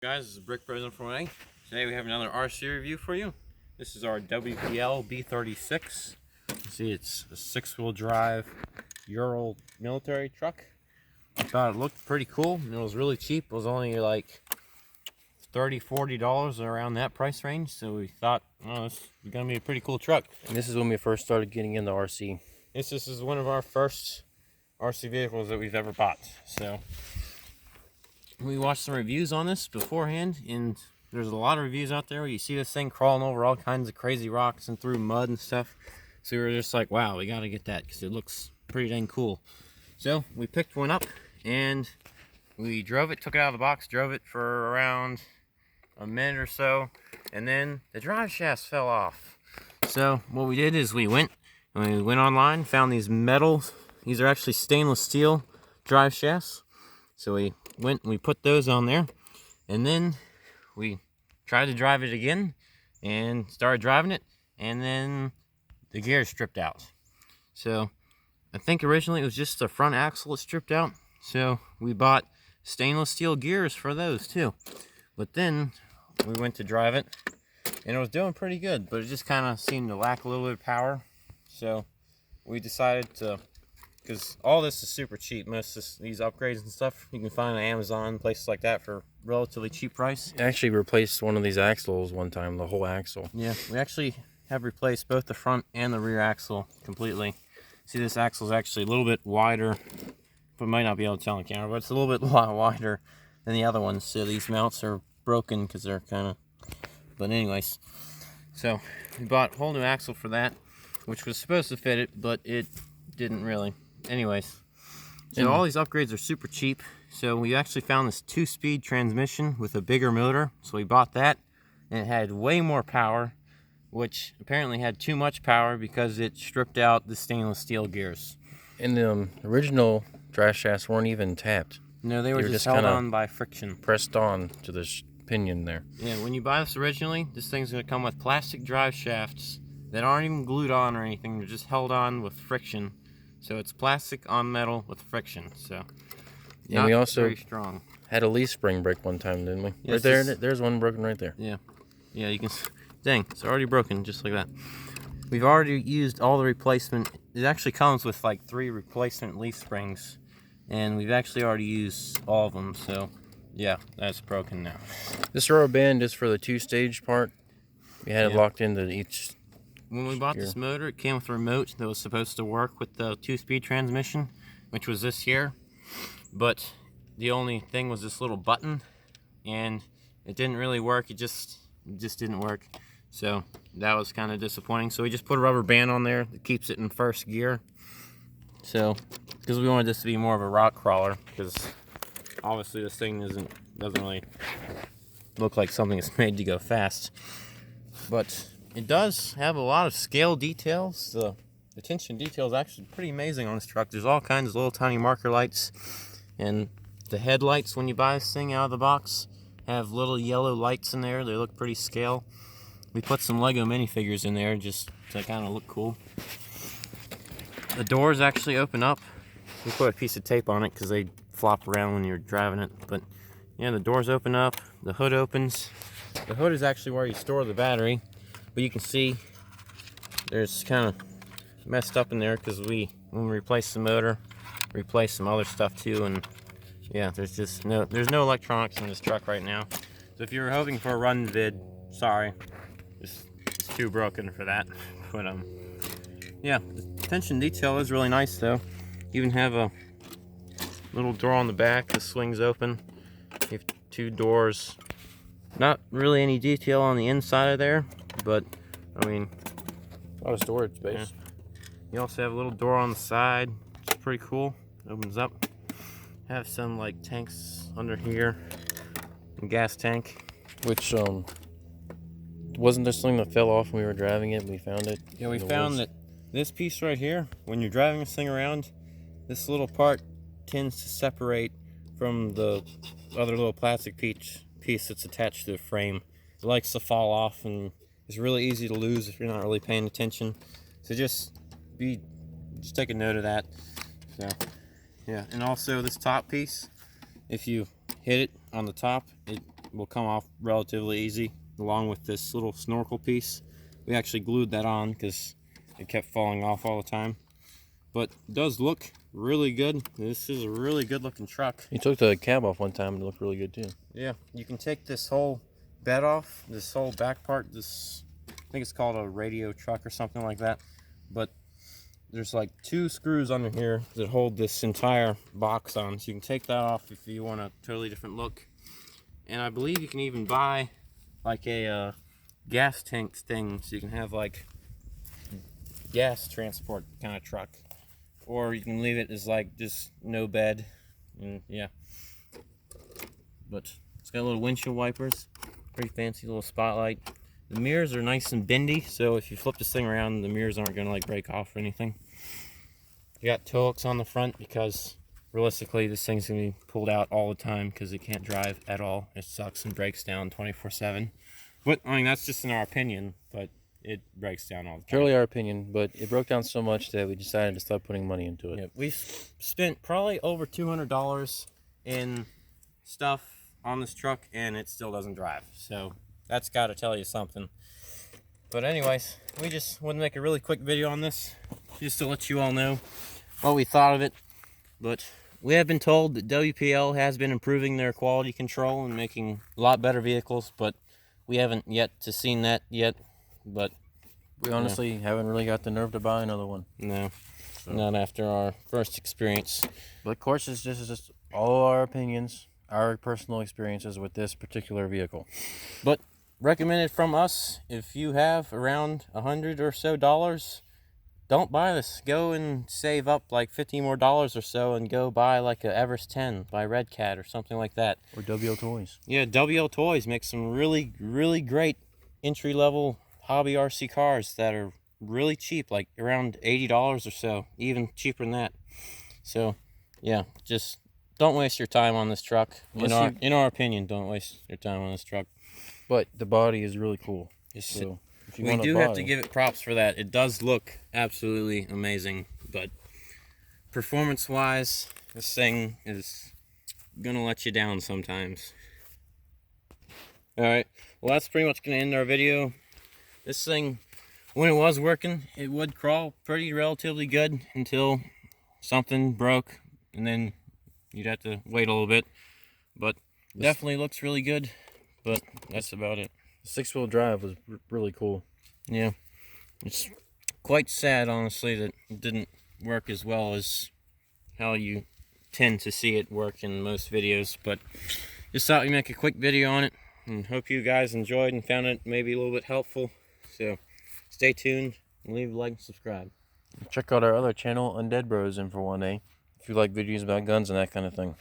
Guys, this is Brick President from A. Today we have another RC review for you. This is our WPL B-36. You see it's a 6-wheel drive Ural military truck. I thought it looked pretty cool. It was really cheap. It was only like $30–40 around that price range. So we thought, oh, this is going to be a pretty cool truck. And this is when we first started getting into RC. This is one of our first RC vehicles that we've ever bought. So we watched some reviews on this beforehand, and there's a lot of reviews out there where you see this thing crawling over all kinds of crazy rocks and through mud and stuff. So we were just like, wow, we got to get that because it looks pretty dang cool. So we picked one up and we drove it, took it out of the box, drove it for around a minute or so, and then the drive shafts fell off. So what we did is we went online, found these metals. These are actually stainless steel drive shafts. So we went and we put those on there, and then we tried to drive it again and started driving it, and then the gears stripped out. So I think originally it was just the front axle that stripped out, so we bought stainless steel gears for those too. But then we went to drive it and it was doing pretty good, but it just kind of seemed to lack a little bit of power. So we decided to, because all this is super cheap, most of these upgrades and stuff you can find on Amazon, places like that, for relatively cheap price. I actually replaced one of these axles one time, the whole axle. Yeah, we actually have replaced both the front and the rear axle completely. See, this axle is actually a little bit wider, but might not be able to tell on camera, but it's a little bit wider than the other ones. So these mounts are broken because they're kind of, but anyways. So we bought a whole new axle for that, which was supposed to fit it, but it didn't really. Anyways, so all these upgrades are super cheap. So we actually found this 2-speed transmission with a bigger motor. So we bought that, and it had way more power, which apparently had too much power because it stripped out the stainless steel gears. And the original drive shafts weren't even tapped. No, they were just held on by friction. Pressed on to the pinion there. Yeah, when you buy this originally, this thing's going to come with plastic drive shafts that aren't even glued on or anything. They're just held on with friction. So it's plastic on metal with friction. So and we also very strong. Had a leaf spring break one time, didn't we? Yes, right there, there's one broken right there. Yeah, yeah, you can. Dang, it's already broken just like that. We've already used all the replacement. It actually comes with like 3 replacement leaf springs, and we've actually already used all of them. So yeah, that's broken now. This rubber band is for the 2-stage part. We had it locked into each. When we bought this motor, it came with a remote that was supposed to work with the 2-speed transmission, which was this here. But the only thing was this little button, and it didn't really work. It just didn't work. So that was kind of disappointing. So we just put a rubber band on there that keeps it in first gear. So, because we wanted this to be more of a rock crawler, because obviously this thing doesn't really look like something that's made to go fast. But it does have a lot of scale details. The attention detail is actually pretty amazing on this truck. There's all kinds of little tiny marker lights, and the headlights when you buy this thing out of the box have little yellow lights in there. They look pretty scale. We put some Lego minifigures in there just to kind of look cool. The doors actually open up. We put a piece of tape on it because they flop around when you're driving it. But yeah, the doors open up. The hood opens. The hood is actually where you store the battery. But you can see there's kind of messed up in there because when we replaced the motor, replaced some other stuff too, and yeah, there's no electronics in this truck right now. So if you were hoping for a run vid, sorry, it's too broken for that. But yeah, the attention detail is really nice though. You even have a little door on the back that swings open. You have 2 doors. Not really any detail on the inside of there, but I mean, A lot of storage space. Yeah. You also have a little door on the side, which is pretty cool. It opens up. Have some like tanks under here, a gas tank. Which wasn't there something that fell off when we were driving it? We found it. Yeah, we found that this piece right here, when you're driving this thing around, this little part tends to separate from the other little plastic piece that's attached to the frame. It likes to fall off, and it's really easy to lose if you're not really paying attention. So just take a note of that. So yeah, and also this top piece, if you hit it on the top, it will come off relatively easy, along with this little snorkel piece. We actually glued that on because it kept falling off all the time. But it does look really good. This is a really good looking truck. You took the cab off one time and it looked really good too. Yeah, you can take this whole bed off, this whole back part, this, I think it's called a radio truck or something like that. But there's like 2 screws under here that hold this entire box on. So you can take that off if you want a totally different look. And I believe you can even buy like a gas tank thing, so you can have like gas transport kind of truck. Or you can leave it as like just no bed, and yeah. But it's got little windshield wipers, pretty fancy little spotlight. The mirrors are nice and bendy, so if you flip this thing around, the mirrors aren't gonna like break off or anything. You got toe hooks on the front because realistically this thing's gonna be pulled out all the time because it can't drive at all. It sucks and breaks down 24/7. But I mean, that's just in our opinion, but it breaks down all the time. Purely our opinion, but it broke down so much that we decided to start putting money into it. Yeah, we've spent probably over $200 in stuff on this truck, and it still doesn't drive. So that's got to tell you something. But anyways, we just wanted to make a really quick video on this, just to let you all know what we thought of it. But we have been told that WPL has been improving their quality control and making a lot better vehicles, but we haven't yet to seen that yet. But we honestly haven't really got the nerve to buy another one. No, not after our first experience. But of course, this is just all our opinions, our personal experiences with this particular vehicle. But recommended from us, if you have around $100 or so, don't buy this. Go and save up like $50 more or so and go buy like a Everest 10 by Red Cat or something like that. Or WL Toys. Yeah, WL Toys makes some really, really great entry-level hobby RC cars that are really cheap, like around $80 or so, even cheaper than that. So yeah, just don't waste your time on this truck. In our opinion, don't waste your time on this truck. But the body is really cool. So we do have to give it props for that. It does look absolutely amazing, but performance wise, this thing is gonna let you down sometimes. Alright, well that's pretty much gonna end our video. This thing, when it was working, it would crawl pretty relatively good until something broke, and then you'd have to wait a little bit. But definitely looks really good, but that's about it. The 6-wheel drive was really cool. Yeah, it's quite sad, honestly, that it didn't work as well as how you tend to see it work in most videos. But just thought we'd make a quick video on it, and hope you guys enjoyed and found it maybe a little bit helpful. So stay tuned and leave a like and subscribe. Check out our other channel, Undead Bros, in for one, if you like videos about guns and that kind of thing.